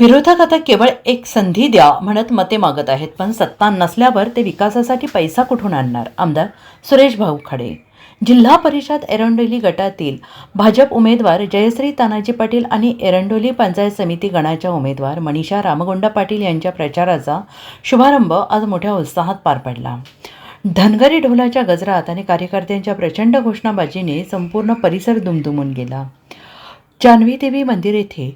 विरोधक आता केवळ एक संधी द्या म्हणत मते मागत आहेत, पण सत्ता नसल्यावर ते विकासासाठी पैसा कुठून आणणार? आमदार सुरेश भाऊ खाडे. जिल्हा परिषद एरंडोली गटातील भाजप उमेदवार जयश्री तानाजी पाटील आणि एरंडोली पंचायत समिती गणाच्या उमेदवार मनीषा रामगोंडा पाटील यांच्या प्रचाराचा शुभारंभ आज मोठ्या उत्साहात पार पडला. धनगरी ढोलाच्या गजरात आणि कार्यकर्त्यांच्या प्रचंड घोषणाबाजीने संपूर्ण परिसर दुमदुमून गेला. जानवी देवी मंदिर येथे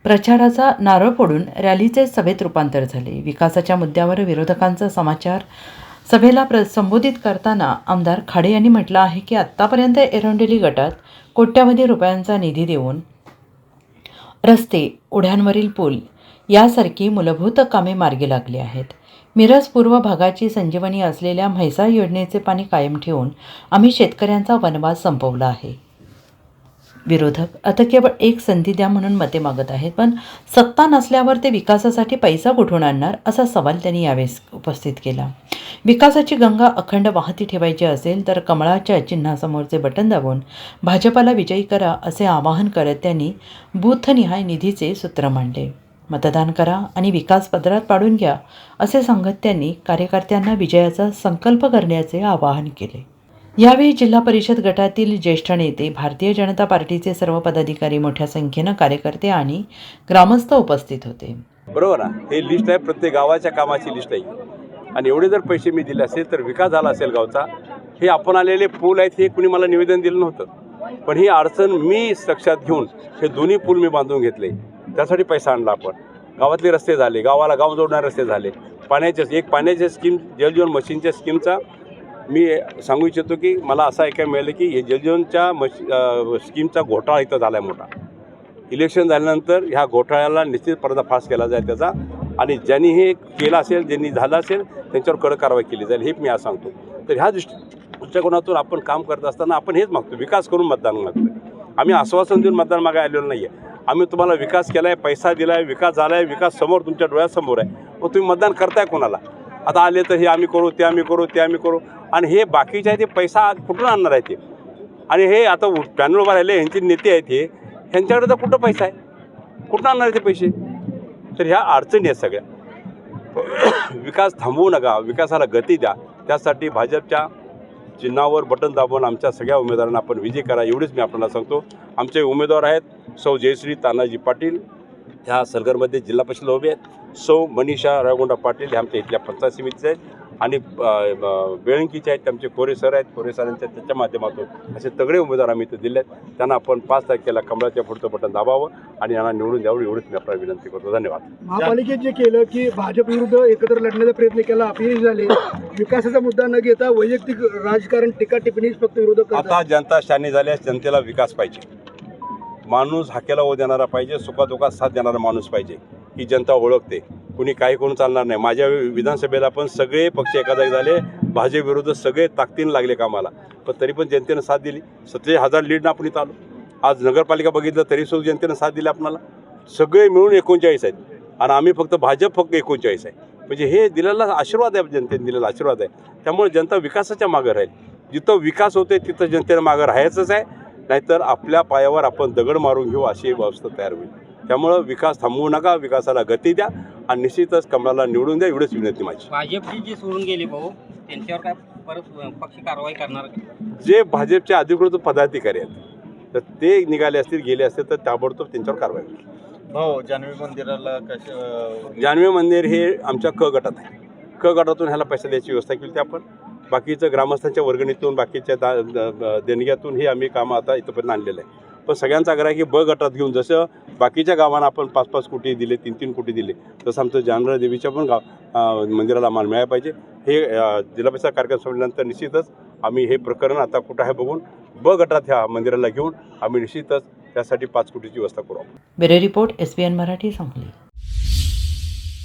प्रचाराचा नारळ फोडून रॅलीचे सभेत रूपांतर झाले. विकासाच्या मुद्द्यावर विरोधकांचा समाचार सभेला संबोधित करताना आमदार खाडे यांनी म्हटलं आहे की आत्तापर्यंत एरंडोली गटात कोट्यावधी रुपयांचा निधी देऊन रस्ते, ओढ्यांवरील पूल यासारखी मूलभूत कामे मार्गी लागली आहेत. मिरज पूर्व भागाची संजीवनी असलेल्या म्हैसाळ योजनेचे पाणी कायम ठेवून आम्ही शेतकऱ्यांचा वनवास संपवला आहे. विरोधक आता केवळ एक संधी द्या म्हणून मते मागत आहेत, पण सत्ता नसल्यावर ते विकासासाठी पैसा कुठून आणणार असा सवाल त्यांनी यावेळेस उपस्थित केला. विकासाची गंगा अखंड वाहती ठेवायची असेल तर कमळाच्या चिन्हासमोरचे बटन दाबून भाजपाला विजयी करा असे आवाहन करत त्यांनी बूथनिहाय निधीचे सूत्र मांडले. मतदान करा आणि विकास पदरात पाडून घ्या असे सांगत त्यांनी कार्यकर्त्यांना विजयाचा संकल्प करण्याचे आवाहन केले. यावेळी जिल्हा परिषद गटातील ज्येष्ठ नेते, भारतीय जनता पार्टीचे सर्व पदाधिकारी, मोठ्या संख्येनं कार्यकर्ते आणि ग्रामस्थ उपस्थित होते. बरोबर ना, हे लिस्ट आहे, प्रत्येक गावाच्या कामाची लिस्ट आहे. आणि एवढे जर पैसे मी दिले असेल तर विकास झाला असेल गावचा. हे आपण आलेले पूल आहेत, हे कुणी मला निवेदन दिलं नव्हतं, पण ही अडचण मी लक्षात घेऊन हे दोन्ही पूल मी बांधून घेतले. त्यासाठी पैसा आणला आपण. गावातले रस्ते झाले, गावाला गाव जोडणारे रस्ते झाले. पाण्याच्या स्कीम, जलजीवन मशीनच्या स्कीमचा मी सांगू इच्छितो की मला असं ऐकायला मिळालं की हे जलजीवनच्या स्कीमचा घोटाळा इथं झाला आहे मोठा. इलेक्शन झाल्यानंतर ह्या घोटाळ्याला निश्चित पर्दाफाश केला जाईल त्याचा, आणि ज्यांनी हे केलं असेल, ज्यांनी झालं असेल त्यांच्यावर कडक कारवाई केली जाईल, हे मी आज सांगतो. तर ह्या दृष्टिकोनातून आपण काम करत असताना आपण हेच मागतो, विकास करून मतदान मागतो. आम्ही आश्वासन देऊन मतदान मागायला आलेलो नाही आहे. आम्ही तुम्हाला विकास केला आहे, पैसा दिला आहे, विकास झाला आहे, विकास समोर तुमच्या डोळ्यासमोर आहे. मग तुम्ही मतदान करताय कोणाला? आता आले तर हे आम्ही करू, ते आम्ही करू, ते आम्ही करू, आणि हे बाकीचे आहे ते पैसा कुठून आणणार आहे ते? आणि हे आता पॅनल उभा राहिले ह्यांचे नेते आहेत, हे ह्यांच्याकडे तर कुठं पैसा आहे, कुठून आणणार आहे ते पैसे? तर ह्या अडचणी आहेत सगळ्या. विकास थांबवू नका, विकासाला गती द्या. त्यासाठी भाजपच्या चिन्हावर बटन दाबून आमच्या सगळ्या उमेदवारांना आपण विजय करा, एवढीच मी आपल्याला सांगतो. आमचे उमेदवार आहेत सौ जयश्री तानाजी पाटील, ह्या सलगरमध्ये जिल्हा परिषद उभे आहेत. सौ मनीषा रामगोंडा पाटील हे आमच्या इथल्या पंचायत समितीचे आहेत, आणि बेळंकीचे आहेत आमचे कोरे सर आहेत. कोरे सरांच्या त्याच्या माध्यमातून असे तगडे उमेदवार आम्ही इथं दिले आहेत. त्यांना आपण 5 तारखेला कमळाच्या पुढचं बटन दाबावं आणि यांना निवडून द्यावं, एवढीच मी आपल्याला विनंती करतो. धन्यवाद. महापालिकेत जे केलं की भाजप विरुद्ध एकत्र लढण्याचा प्रयत्न केला, अपयश झाले. विकासाचा मुद्दा न घेता वैयक्तिक राजकारण, टीका टिप्पणीच फक्त विरोधक करतात. आता जनता शानी झाल्यास जनतेला विकास पाहिजे. माणूस हाकेला ओ देणारा पाहिजे, सुखादुखात साथ देणारा माणूस पाहिजे. ही जनता ओळखते. कुणी काही करून चालणार नाही. माझ्या विधानसभेला पण सगळे पक्ष एका जागी झाले, भाजप विरुद्ध सगळे ताकदीने लागले कामाला, पण तरी पण जनतेनं साथ दिली. 47,000 लीडनं आपण इथं आलो. आज नगरपालिका बघितलं तरी सुद्धा जनतेनं साथ दिली आपल्याला. सगळे मिळून 39 आहेत, आणि आम्ही फक्त 39 आहे. म्हणजे हे दिलेला आशीर्वाद आहे, जनतेने दिलेला आशीर्वाद आहे. त्यामुळे जनता विकासाच्या मागं राहील. जिथं विकास होते तिथं जनतेनं मागं राहायचंच आहे, नाहीतर आपल्या पायावर आपण दगड मारून घेऊ अशी व्यवस्था तयार होईल. त्यामुळं विकास थांबवू नका, विकासाला गती द्या, आणि निश्चितच कमळाला निवडून द्या, एवढीच विनंती माझी. भाजपची जी सोडून गेली भाऊ, त्यांच्यावर काय परत पक्ष कारवाई करणार? जे भाजपचे अधिकृत पदाधिकारी आहेत तर ते निघाले असतील, गेले असतील, तर ताबडतोब त्यांच्यावर कारवाई होईल. हो, जानवी मंदिराला जानवी मंदिर हे आमच्या क गटात आहे. क गटातून ह्याला पैसा द्यायची व्यवस्था केली होती आपण. बाकीचं ग्रामस्थांच्या वर्गणीतून, बाकीच्या देणग्यातून हे आम्ही कामं आता इथंपर्यंत आणलेलं आहे. पण सगळ्यांचा आग्रह आहे की ब गटात घेऊन, जसं बाकीच्या गावांना आपण 5-5 कोटी दिले, 3-3 कोटी दिले, तसं आमचं जानवी देवीच्या पण मंदिराला आम्हाला मिळायला पाहिजे. हे जिल्हा परिषद कार्यक्रम संपल्यानंतर निश्चितच आम्ही हे प्रकरण आता कुठं आहे बघून ब गटात ह्या मंदिराला घेऊन आम्ही निश्चितच त्यासाठी 5 कोटीची व्यवस्था करू. Bureau report, SBN Marathi, Sangli.